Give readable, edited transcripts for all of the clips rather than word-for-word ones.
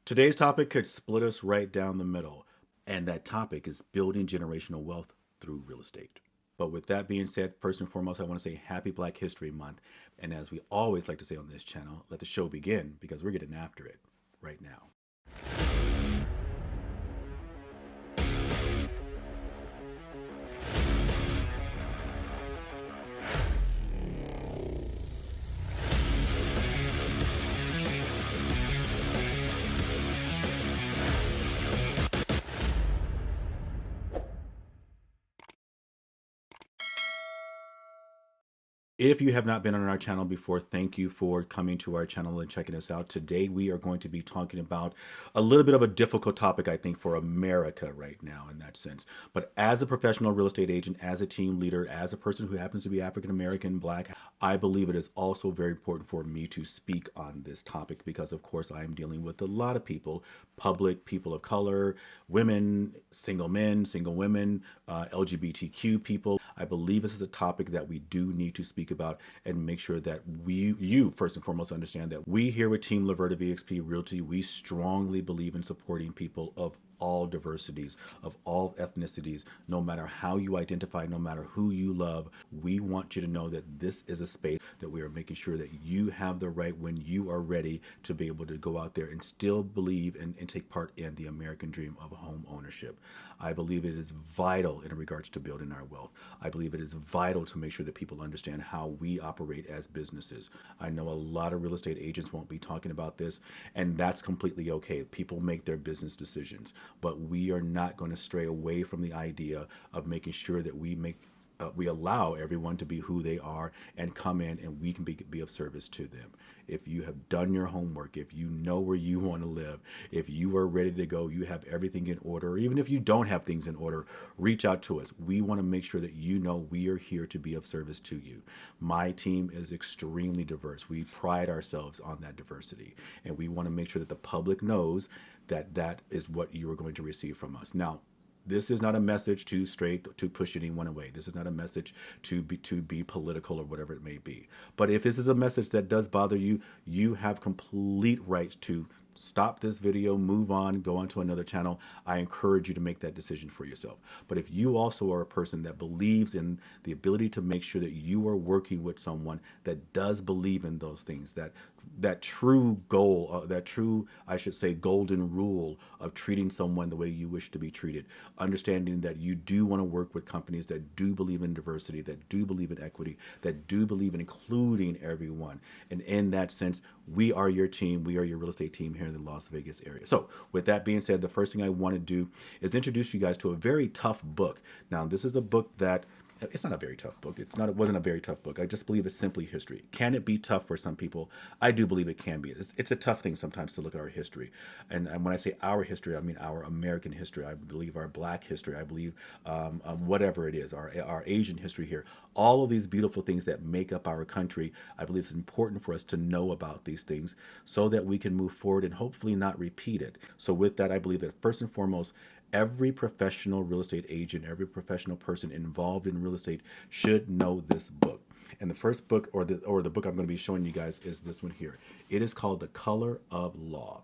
Today's topic could split us right down the middle, and that topic is building generational wealth through real estate. But with that being said, first and foremost, I want to say Happy Black History Month. And as we always like to say on this channel, let the show begin because we're getting after it right now. If you have not been on our channel before, thank you for coming to our channel and checking us out. Today, we are going to be talking about a little bit of a difficult topic, I think, for America right now in that sense. But as a professional real estate agent, as a team leader, as a person who happens to be African American, Black, I believe it is also very important for me to speak on this topic because, of course, I am dealing with a lot of people, public, people of color, women, single men, single women, LGBTQ people. I believe this is a topic that we do need to speak about and make sure that you first and foremost understand that we here with Team Laverta VXP Realty, we strongly believe in supporting people of all diversities, of all ethnicities, no matter how you identify, no matter who you love. We want you to know that this is a space that we are making sure that you have the right when you are ready to be able to go out there and still believe and take part in the American dream of home ownership. I believe it is vital in regards to building our wealth. I believe it is vital to make sure that people understand how we operate as businesses. I know a lot of real estate agents won't be talking about this, and that's completely okay. People make their business decisions, but we are not going to stray away from the idea of making sure that we allow everyone to be who they are and come in and we can be of service to them. If you have done your homework, if you know where you want to live, if you are ready to go, you have everything in order, or even if you don't have things in order, reach out to us. We want to make sure that you know we are here to be of service to you. My team is extremely diverse. We pride ourselves on that diversity, and we want to make sure that the public knows that that is what you are going to receive from us. Now, this is not a message to push anyone away. This is not a message to be political or whatever it may be. But if this is a message that does bother you, you have complete right to stop this video, move on, go on to another channel. I encourage you to make that decision for yourself. But if you also are a person that believes in the ability to make sure that you are working with someone that does believe in those things, that true goal, that true, I should say, golden rule of treating someone the way you wish to be treated, understanding that you do want to work with companies that do believe in diversity, that do believe in equity, that do believe in including everyone. And in that sense, we are your team. We are your real estate team here in the Las Vegas area. So with that being said, the first thing I want to do is introduce you guys to a very tough book. Now, this is a book that it's not a very tough book. It wasn't a very tough book. I just believe it's simply history. Can it be tough for some people? I do believe it can be. It's a tough thing sometimes to look at our history. And when I say our history, I mean our American history. I believe our Black history. I believe whatever it is, our Asian history here. All of these beautiful things that make up our country, I believe it's important for us to know about these things so that we can move forward and hopefully not repeat it. So with that, I believe that first and foremost, every professional real estate agent, every professional person involved in real estate should know this book. And the first book, or the book I'm going to be showing you guys, is this one here. It is called The Color of Law.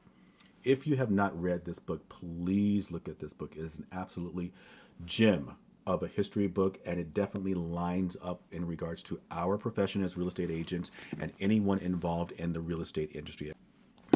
If you have not read this book, please look at this book. It is an absolutely gem of a history book, and it definitely lines up in regards to our profession as real estate agents and anyone involved in the real estate industry.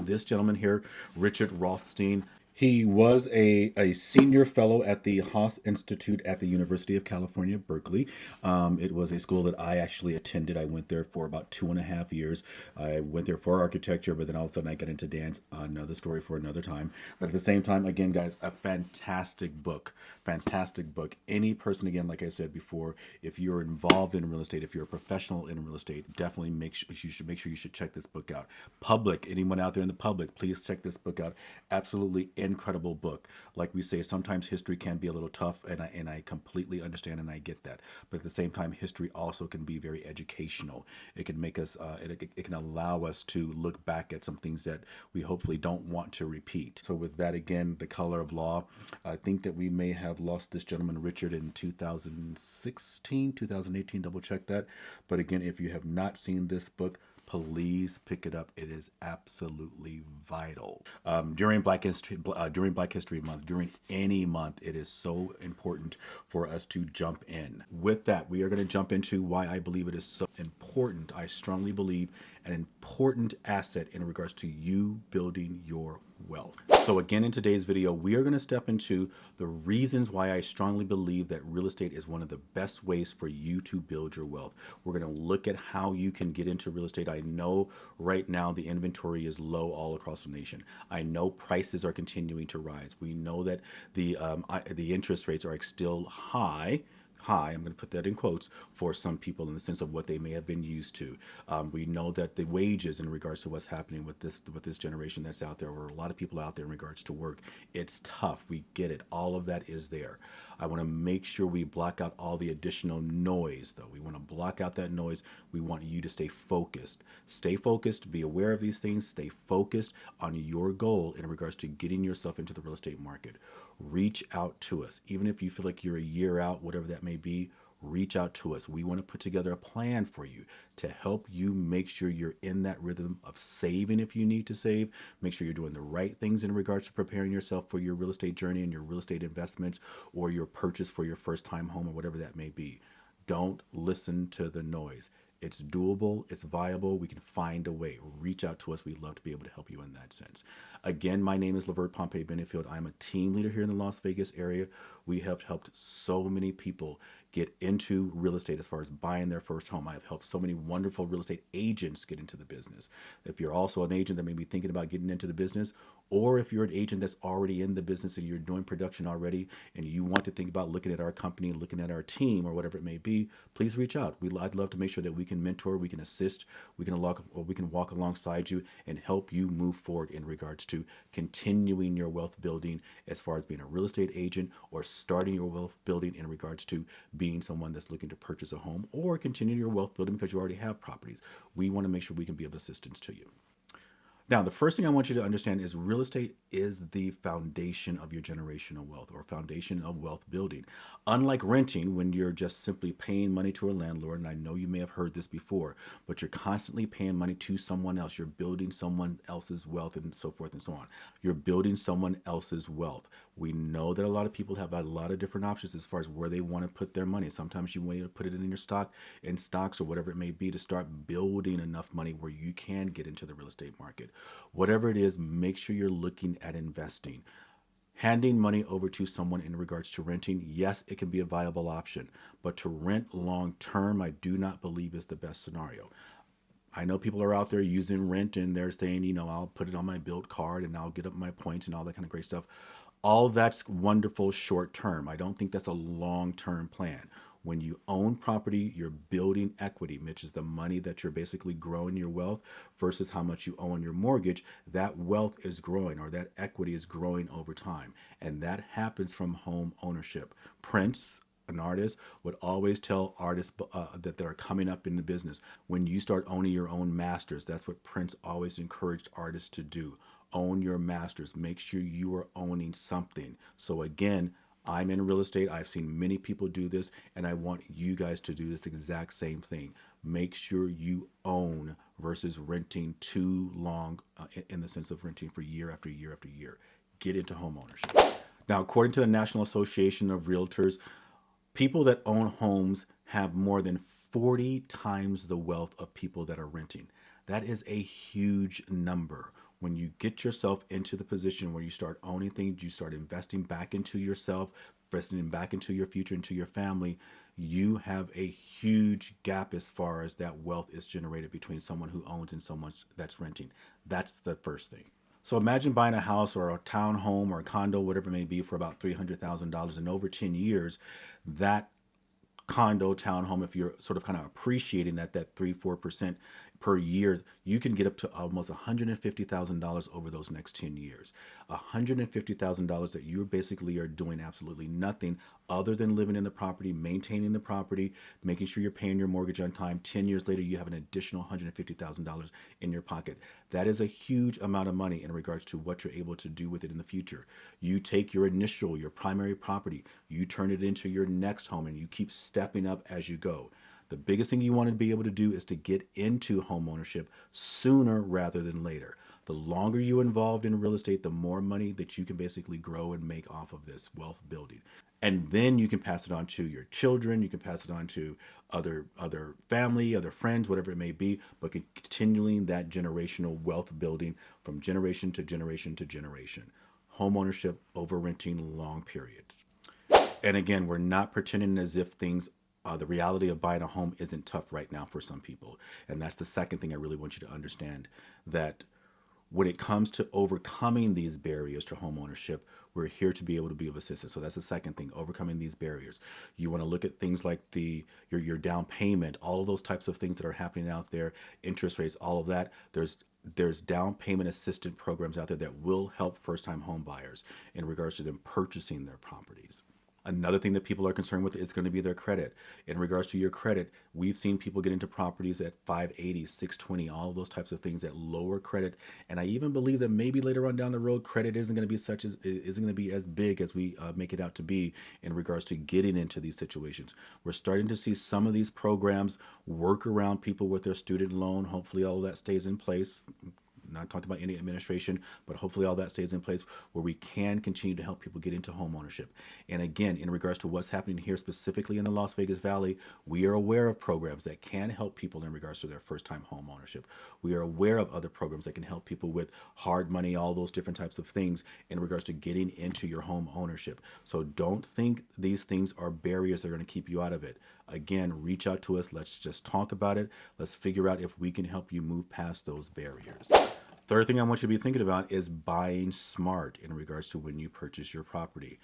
This gentleman here, Richard Rothstein, he was a senior fellow at the Haas Institute at the University of California, Berkeley. It was a school that I actually attended. I went there for about 2.5 years. I went there for architecture, but then all of a sudden I got into dance. Another story for another time. But at the same time, again, guys, a fantastic book. Fantastic book. Any person, again, like I said before, if you're involved in real estate, if you're a professional in real estate, definitely you should check this book out. Public, anyone out there in the public, please check this book out. Absolutely incredible book. Like we say, sometimes history can be a little tough, and I completely understand and I get that. But at the same time, history also can be very educational. It can make us, it can allow us to look back at some things that we hopefully don't want to repeat. So with that, again, The Color of Law, I think that we may have lost this gentleman, Richard, in 2016, 2018, double check that. But again, if you have not seen this book, please pick it up. It is absolutely vital. During Black History Month, during any month, it is so important for us to jump in. With that, we are going to jump into why I believe it is so important. I strongly believe an important asset in regards to you building your wealth. So again, in today's video, we are going to step into the reasons why I strongly believe that real estate is one of the best ways for you to build your wealth. We're going to look at how you can get into real estate. I know right now the inventory is low all across the nation. I know prices are continuing to rise. We know that the interest rates are still high. I'm going to put that in quotes for some people in the sense of what they may have been used to. We know that the wages in regards to what's happening with this generation that's out there, or a lot of people out there in regards to work, it's tough. We get it. All of that is there. I want to make sure we block out all the additional noise, though. We want to block out that noise. We want you to stay focused. Stay focused. Be aware of these things. Stay focused on your goal in regards to getting yourself into the real estate market. Reach out to us. Even if you feel like you're a year out, whatever that may be, reach out to us. We want to put together a plan for you to help you make sure you're in that rhythm of saving if you need to save. Make sure you're doing the right things in regards to preparing yourself for your real estate journey and your real estate investments or your purchase for your first time home or whatever that may be. Don't listen to the noise. It's doable. It's viable. We can find a way. Reach out to us. We'd love to be able to help you in that sense. Again, my name is Lavert Pompey Benefield. I'm a team leader here in the Las Vegas area. We have helped so many people get into real estate as far as buying their first home. I have helped so many wonderful real estate agents get into the business. If you're also an agent that may be thinking about getting into the business, or if you're an agent that's already in the business and you're doing production already and you want to think about looking at our company, looking at our team or whatever it may be, please reach out. I'd love to make sure that we can mentor, we can assist, we can walk alongside you and help you move forward in regards to continuing your wealth building as far as being a real estate agent or starting your wealth building in regards to being someone that's looking to purchase a home or continue your wealth building because you already have properties. We want to make sure we can be of assistance to you. Now, the first thing I want you to understand is real estate is the foundation of your generational wealth or foundation of wealth building. Unlike renting, when you're just simply paying money to a landlord, and I know you may have heard this before, but you're constantly paying money to someone else. You're building someone else's wealth and so forth and so on. You're building someone else's wealth. We know that a lot of people have a lot of different options as far as where they want to put their money. Sometimes you want to put it in stocks or whatever it may be to start building enough money where you can get into the real estate market. Whatever it is, make sure you're looking at investing. Handing money over to someone in regards to renting, yes, it can be a viable option, but to rent long term, I do not believe is the best scenario. I know people are out there using rent and they're saying, I'll put it on my build card and I'll get up my points and all that kind of great stuff. All that's wonderful short term. I don't think that's a long term plan. When you own property, you're building equity, which is the money that you're basically growing your wealth versus how much you owe on your mortgage. That wealth is growing or that equity is growing over time. And that happens from home ownership. Prince, an artist, would always tell artists that are coming up in the business, when you start owning your own masters, that's what Prince always encouraged artists to do. Own your masters. Make sure you are owning something. So again, I'm in real estate. I've seen many people do this, and I want you guys to do this exact same thing. Make sure you own versus renting too long in the sense of renting for year after year after year. Get into home ownership. Now, according to the National Association of Realtors, people that own homes have more than 40 times the wealth of people that are renting. That is a huge number. When you get yourself into the position where you start owning things, you start investing back into yourself, investing back into your future, into your family, you have a huge gap as far as that wealth is generated between someone who owns and someone that's renting. That's the first thing. So imagine buying a house or a townhome or a condo, whatever it may be, for about $300,000. And over 10 years, that condo, townhome, if you're sort of kind of appreciating at that 3-4% per year, you can get up to almost $150,000 over those next 10 years. $150,000 that you basically are doing absolutely nothing other than living in the property, maintaining the property, making sure you're paying your mortgage on time. 10 years later, you have an additional $150,000 in your pocket. That is a huge amount of money in regards to what you're able to do with it in the future. You take your primary property, you turn it into your next home, and you keep stepping up as you go. The biggest thing you want to be able to do is to get into home ownership sooner rather than later. The longer you're involved in real estate, the more money that you can basically grow and make off of this wealth building. And then you can pass it on to your children, you can pass it on to other family, other friends, whatever it may be, but continuing that generational wealth building from generation to generation to generation. Home ownership over renting long periods. And again, we're not pretending as if the reality of buying a home isn't tough right now for some people. And that's the second thing I really want you to understand, that when it comes to overcoming these barriers to home ownership, we're here to be able to be of assistance. So that's the second thing, overcoming these barriers. You want to look at things like your down payment, all of those types of things that are happening out there, interest rates, all of that. There's down payment assistance programs out there that will help first-time home buyers in regards to them purchasing their properties. Another thing that people are concerned with is going to be their credit. In regards to your credit, we've seen people get into properties at 580, 620, all of those types of things at lower credit. And I even believe that maybe later on down the road, credit isn't going to be as big as we make it out to be in regards to getting into these situations. We're starting to see some of these programs work around people with their student loan. Hopefully, all of that stays in place. Not talking about any administration, but hopefully all that stays in place where we can continue to help people get into home ownership. And again, in regards to what's happening here specifically in the Las Vegas Valley, we are aware of programs that can help people in regards to their first time home ownership. We are aware of other programs that can help people with hard money, all those different types of things in regards to getting into your home ownership. So don't think these things are barriers that are going to keep you out of it. Again, reach out to us. Let's just talk about it. Let's figure out if we can help you move past those barriers. Third thing I want you to be thinking about is buying smart in regards to when you purchase your property.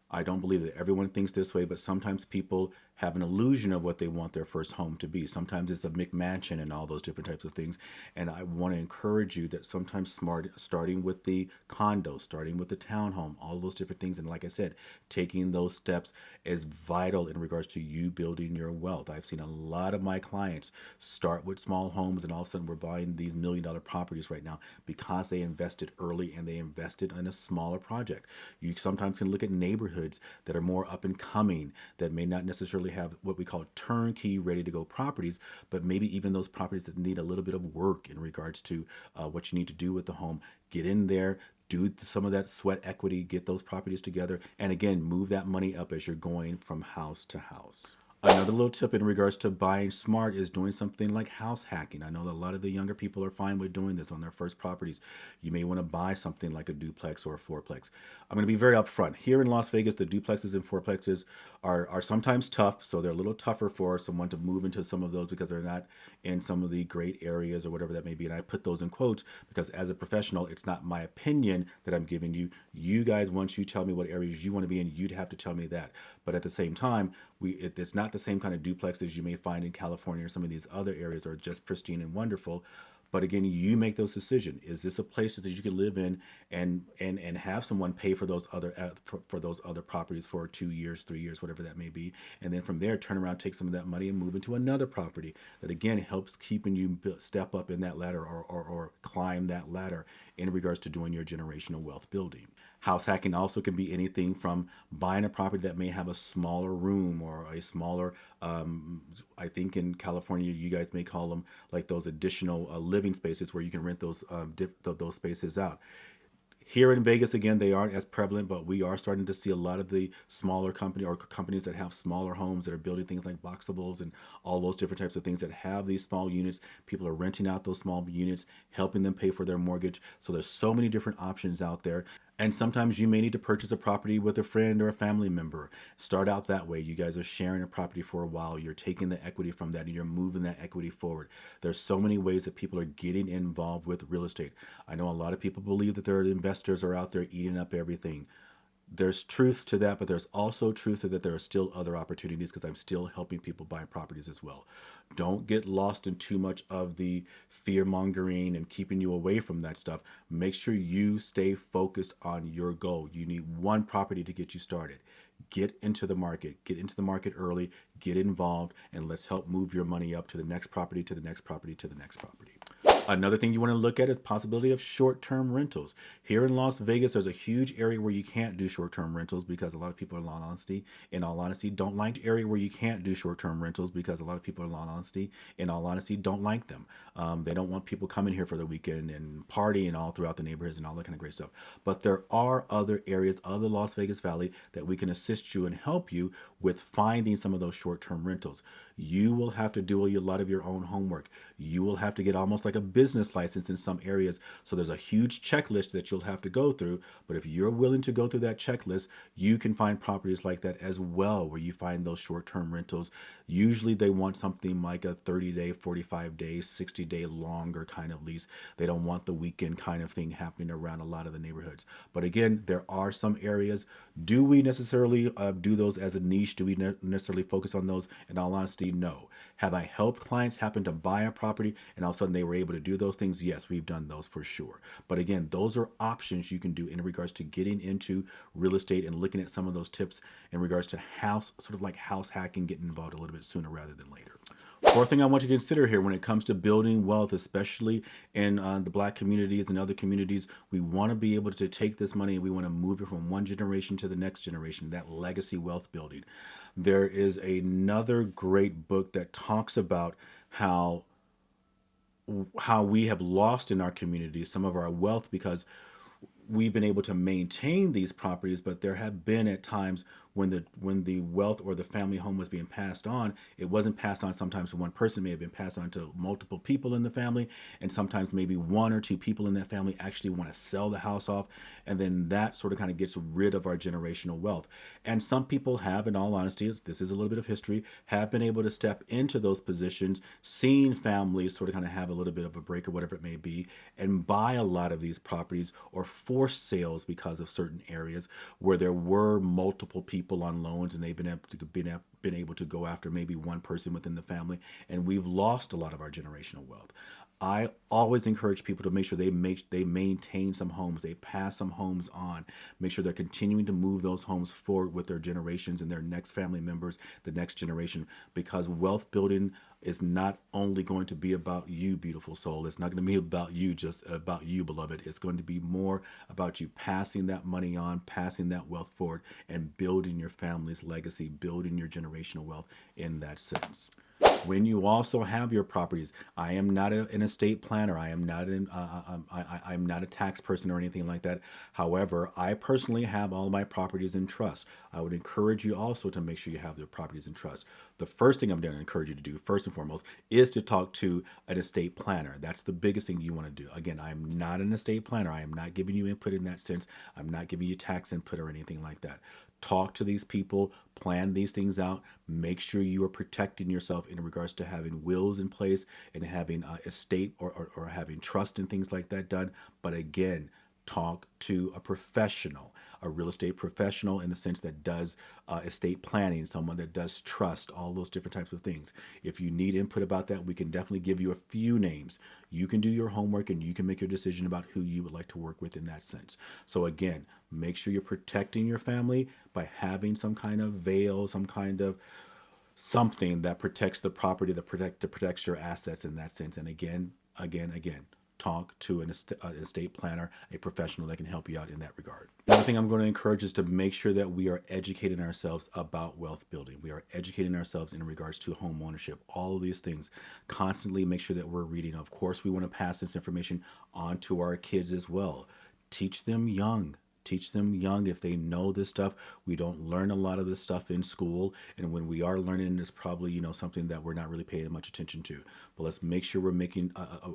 I don't believe that everyone thinks this way, but sometimes people have an illusion of what they want their first home to be. Sometimes it's a McMansion and all those different types of things. And I want to encourage you that sometimes smart, starting with the condo, starting with the townhome, all those different things. And like I said, taking those steps is vital in regards to you building your wealth. I've seen a lot of my clients start with small homes, and all of a sudden we're buying these $1 million properties right now because they invested early and they invested in a smaller project. You sometimes can look at neighborhoods that are more up and coming that may not necessarily have what we call turnkey ready to go properties, but maybe even those properties that need a little bit of work in regards to what you need to do with the home. Get in there, do some of that sweat equity, get those properties together, and again, move that money up as you're going from house to house. Another little tip in regards to buying smart is doing something like house hacking. I know that a lot of the younger people are fine with doing this on their first properties. You may want to buy something like a duplex or a fourplex. I'm going to be very upfront. Here in Las Vegas, the duplexes and fourplexes are sometimes tough, so they're a little tougher for someone to move into some of those because they're not in some of the great areas or whatever that may be. And I put those in quotes because as a professional, it's not my opinion that I'm giving you. You guys, once you tell me what areas you want to be in, you'd have to tell me that. But at the same time, it's not the same kind of duplexes you may find in California or some of these other areas that are just pristine and wonderful. But again, you make those decisions. Is this a place that you can live in and have someone pay for those other properties for 2 years, 3 years, whatever that may be, and then from there turn around, take some of that money and move into another property that again helps keeping you step up in that ladder or climb that ladder in regards to doing your generational wealth building. House hacking also can be anything from buying a property that may have a smaller room or a smaller, I think in California, you guys may call them like those additional living spaces where you can rent those spaces out. Here in Vegas, again, they aren't as prevalent, but we are starting to see a lot of the smaller companies that have smaller homes that are building things like boxables and all those different types of things that have these small units. People are renting out those small units, helping them pay for their mortgage. So there's so many different options out there. And sometimes you may need to purchase a property with a friend or a family member. Start out that way. You guys are sharing a property for a while. You're taking the equity from that and you're moving that equity forward. There's so many ways that people are getting involved with real estate. I know a lot of people believe that their investors are out there eating up everything. There's truth to that, but there's also truth to that there are still other opportunities because I'm still helping people buy properties as well. Don't get lost in too much of the fear mongering and keeping you away from that stuff. Make sure you stay focused on your goal. You need one property to get you started. Get into the market early, get involved, and let's help move your money up to the next property, to the next property, to the next property. Another thing you want to look at is possibility of short-term rentals. Here in Las Vegas, there's a huge area where you can't do short-term rentals because a lot of people, in all honesty, don't like area where you can't do short-term rentals because a lot of people, in all honesty, don't like them. They don't want people coming here for the weekend and partying all throughout the neighborhoods and all that kind of great stuff. But there are other areas of the Las Vegas Valley that we can assist you and help you with finding some of those short-term rentals. You will have to do a lot of your own homework. You will have to get almost like a business license in some areas. So there's a huge checklist that you'll have to go through. But if you're willing to go through that checklist, you can find properties like that as well, where you find those short-term rentals. Usually they want something like a 30-day, 45-day, 60-day longer kind of lease. They don't want the weekend kind of thing happening around a lot of the neighborhoods. But again, there are some areas. Do we necessarily do those as a niche? Do we necessarily focus on those? In all honesty, no. Have I helped clients happen to buy a property and all of a sudden they were able to do those things? Yes, we've done those for sure. But again, those are options you can do in regards to getting into real estate and looking at some of those tips in regards to house, sort of like house hacking, getting involved a little bit sooner rather than later. Fourth thing I want you to consider here when it comes to building wealth, especially in the Black communities and other communities, we want to be able to take this money and we want to move it from one generation to the next generation, that legacy wealth building. There is another great book that talks about how we have lost in our community some of our wealth because we've been able to maintain these properties, but there have been at times when the wealth or the family home was being passed on, it wasn't passed on sometimes to one person, it may have been passed on to multiple people in the family, and sometimes maybe one or two people in that family actually want to sell the house off, and then that sort of kind of gets rid of our generational wealth. And some people have, in all honesty, this is a little bit of history, have been able to step into those positions, seeing families sort of kind of have a little bit of a break or whatever it may be, and buy a lot of these properties or force sales because of certain areas where there were multiple people on loans and they've been able to go after maybe one person within the family, and we've lost a lot of our generational wealth. I always encourage people to make sure they maintain some homes, they pass some homes on, make sure they're continuing to move those homes forward with their generations and their next family members, the next generation, because wealth building is not only going to be about you, beautiful soul. It's not going to be about you, just about you, beloved. It's going to be more about you passing that money on, passing that wealth forward, and building your family's legacy, building your generational wealth in that sense. When you also have your properties, I am not an estate planner. I'm not a tax person or anything like that. However, I personally have all my properties in trust. I would encourage you also to make sure you have their properties in trust. The first thing I'm going to encourage you to do, first and foremost, is to talk to an estate planner. That's the biggest thing you want to do. Again, I am not an estate planner. I am not giving you input in that sense. I'm not giving you tax input or anything like that. Talk to these people, plan these things out, make sure you are protecting yourself in regards to having wills in place and having estate or having trust and things like that done. But again, talk to a professional, a real estate professional in the sense that does estate planning, someone that does trust, all those different types of things. If you need input about that, we can definitely give you a few names. You can do your homework and you can make your decision about who you would like to work with in that sense. So again, make sure you're protecting your family by having some kind of veil, some kind of something that protects the property, that protects your assets in that sense. And again, talk to an estate planner, a professional that can help you out in that regard. Another thing I'm going to encourage is to make sure that we are educating ourselves about wealth building. We are educating ourselves in regards to home ownership, all of these things. Constantly make sure that we're reading. Of course, we want to pass this information on to our kids as well. Teach them young. Teach them young if they know this stuff. We don't learn a lot of this stuff in school, and when we are learning, it's probably something that we're not really paying much attention to. But let's make sure we're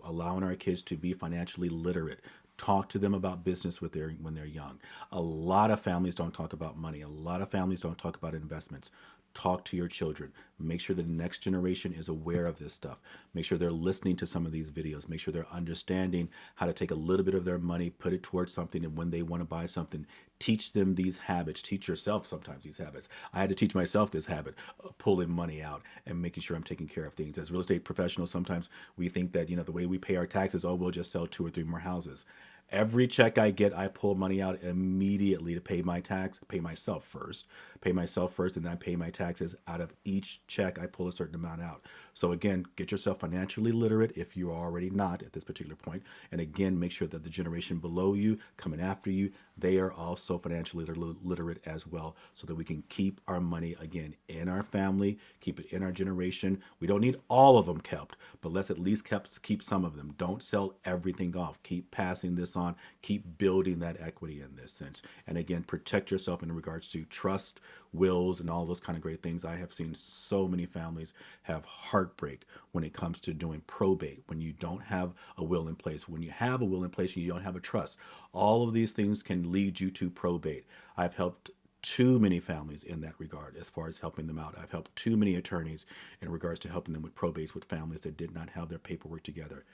allowing our kids to be financially literate. Talk to them about business when they're young. A lot of families don't talk about money. A lot of families don't talk about investments. Talk to your children. Make sure the next generation is aware of this stuff. Make sure they're listening to some of these videos. Make sure they're understanding how to take a little bit of their money, put it towards something, and when they want to buy something, teach them these habits. Teach yourself sometimes these habits. I had to teach myself this habit of pulling money out and making sure I'm taking care of things. As real estate professionals, sometimes we think that, the way we pay our taxes, we'll just sell 2 or 3 more houses. Every check I get, I pull money out immediately to pay my tax, pay myself first, and then I pay my taxes out of each check. I pull a certain amount out. So again, get yourself financially literate if you're already not at this particular point. And again, make sure that the generation below you, coming after you, they are also financially literate as well, so that we can keep our money again in our family, keep it in our generation. We don't need all of them kept, but let's at least keep some of them. Don't sell everything off. Keep passing this on. Keep building that equity in this sense. And again, protect yourself in regards to trust, wills, and all those kind of great things. I have seen so many families have heartbreak when it comes to doing probate, when you don't have a will in place, when you have a will in place and you don't have a trust. All of these things can lead you to probate. I've helped too many families in that regard as far as helping them out. I've helped too many attorneys in regards to helping them with probates with families that did not have their paperwork together.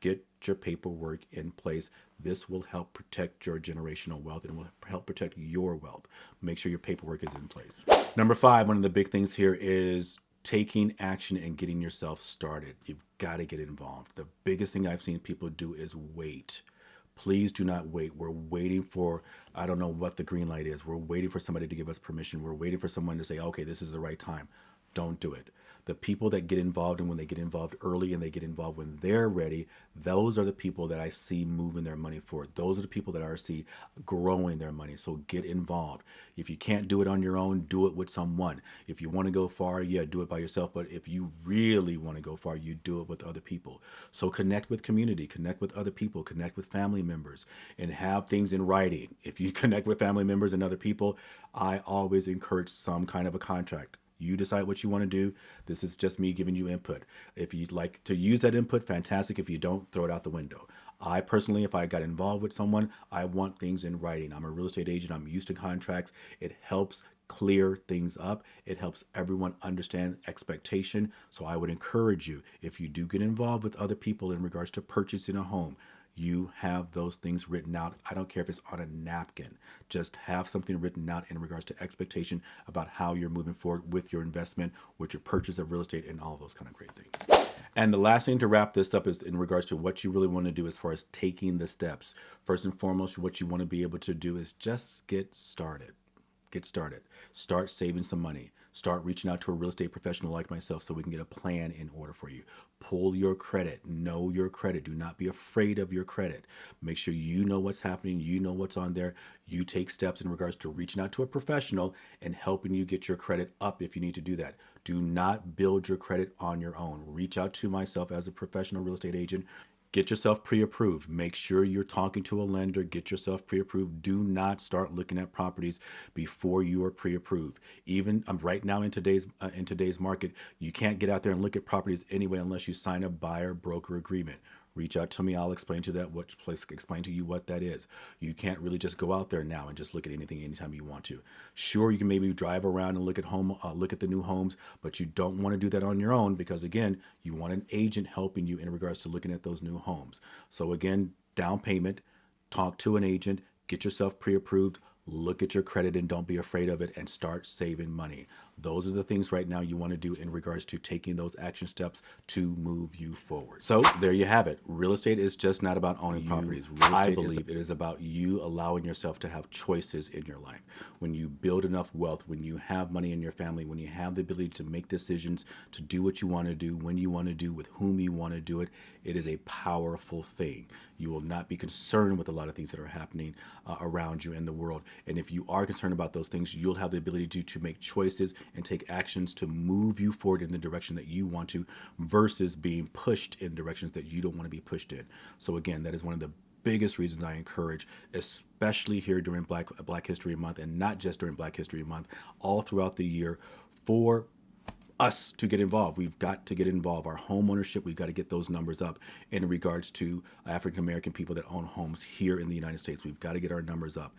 Get your paperwork in place. This will help protect your generational wealth and it will help protect your wealth. Make sure your paperwork is in place. Number 5, one of the big things here is taking action and getting yourself started. You've got to get involved. The biggest thing I've seen people do is wait. Please do not wait. We're waiting for, I don't know what the green light is. We're waiting for somebody to give us permission. We're waiting for someone to say, okay, this is the right time. Don't do it. The people that get involved, and when they get involved early and they get involved when they're ready, those are the people that I see moving their money forward. Those are the people that I see growing their money. So get involved. If you can't do it on your own, do it with someone. If you want to go far, yeah, do it by yourself. But if you really want to go far, you do it with other people. So connect with community, connect with other people, connect with family members, and have things in writing. If you connect with family members and other people, I always encourage some kind of a contract. You decide what you want to do. This is just me giving you input. If you'd like to use that input, fantastic. If you don't, throw it out the window. I personally, if I got involved with someone, I want things in writing. I'm a real estate agent. I'm used to contracts. It helps clear things up. It helps everyone understand expectation. So I would encourage you, if you do get involved with other people in regards to purchasing a home, you have those things written out. I don't care if it's on a napkin. Just have something written out in regards to expectation about how you're moving forward with your investment, with your purchase of real estate, and all those kind of great things. And the last thing to wrap this up is in regards to what you really want to do as far as taking the steps. First and foremost, what you want to be able to do is just get started. Get started. Start saving some money. Start reaching out to a real estate professional like myself so we can get a plan in order for you. Pull your credit. Know your credit. Do not be afraid of your credit. Make sure you know what's happening. You know what's on there. You take steps in regards to reaching out to a professional and helping you get your credit up if you need to do that. Do not build your credit on your own. Reach out to myself as a professional real estate agent. Get yourself pre-approved. Make sure you're talking to a lender. Get yourself pre-approved. Do not start looking at properties before you are pre-approved. Even right now in today's market, you can't get out there and look at properties anyway unless you sign a buyer broker agreement. Reach out to me. I'll explain to you what that is. You can't really just go out there now and just look at anything anytime you want to. Sure, you can maybe drive around and look at the new homes, but you don't want to do that on your own because again, you want an agent helping you in regards to looking at those new homes. So again, down payment, talk to an agent, get yourself pre-approved, look at your credit and don't be afraid of it and start saving money. Those are the things right now you want to do in regards to taking those action steps to move you forward. So there you have it. Real estate is just not about owning properties. I believe it is about you allowing yourself to have choices in your life. When you build enough wealth, when you have money in your family, when you have the ability to make decisions, to do what you want to do, when you want to do, with whom you want to do it, it is a powerful thing. You will not be concerned with a lot of things that are happening around you in the world. And if you are concerned about those things, you'll have the ability to make choices and take actions to move you forward in the direction that you want to versus being pushed in directions that you don't want to be pushed in. So again, that is one of the biggest reasons I encourage, especially here during Black History Month, and not just during Black History Month, all throughout the year, for us to get involved. We've got to get involved. Our home ownership, we've got to get those numbers up in regards to African American people that own homes here in the United States. We've got to get our numbers up.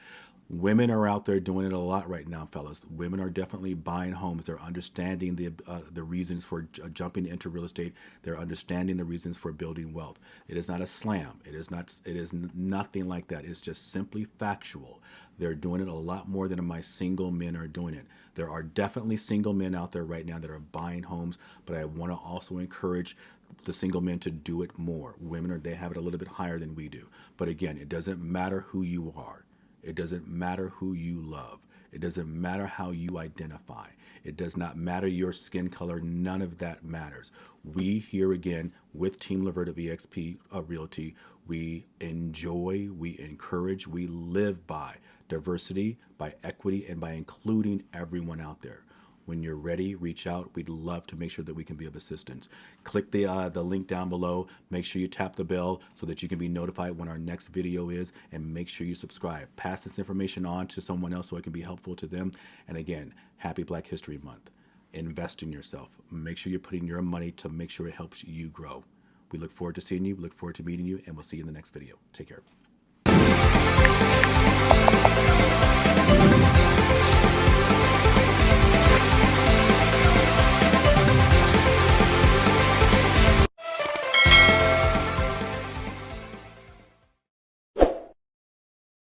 Women are out there doing it a lot right now, fellas. Women are definitely buying homes. They're understanding the reasons for jumping into real estate. They're understanding the reasons for building wealth. It is not a slam. It is not. It is nothing like that. It's just simply factual. They're doing it a lot more than my single men are doing it. There are definitely single men out there right now that are buying homes, but I want to also encourage the single men to do it more. Women are, they have it a little bit higher than we do. But again, it doesn't matter who you are. It doesn't matter who you love. It doesn't matter how you identify. It does not matter your skin color. None of that matters. We here again with Team Lavert of EXP Realty, we enjoy, we encourage, we live by diversity, by equity, and by including everyone out there. When you're ready, reach out. We'd love to make sure that we can be of assistance. Click the link down below. Make sure you tap the bell so that you can be notified when our next video is, and make sure you subscribe. Pass this information on to someone else so it can be helpful to them. And again, happy Black History Month. Invest in yourself. Make sure you're putting your money to make sure it helps you grow. We look forward to seeing you. We look forward to meeting you, and we'll see you in the next video. Take care.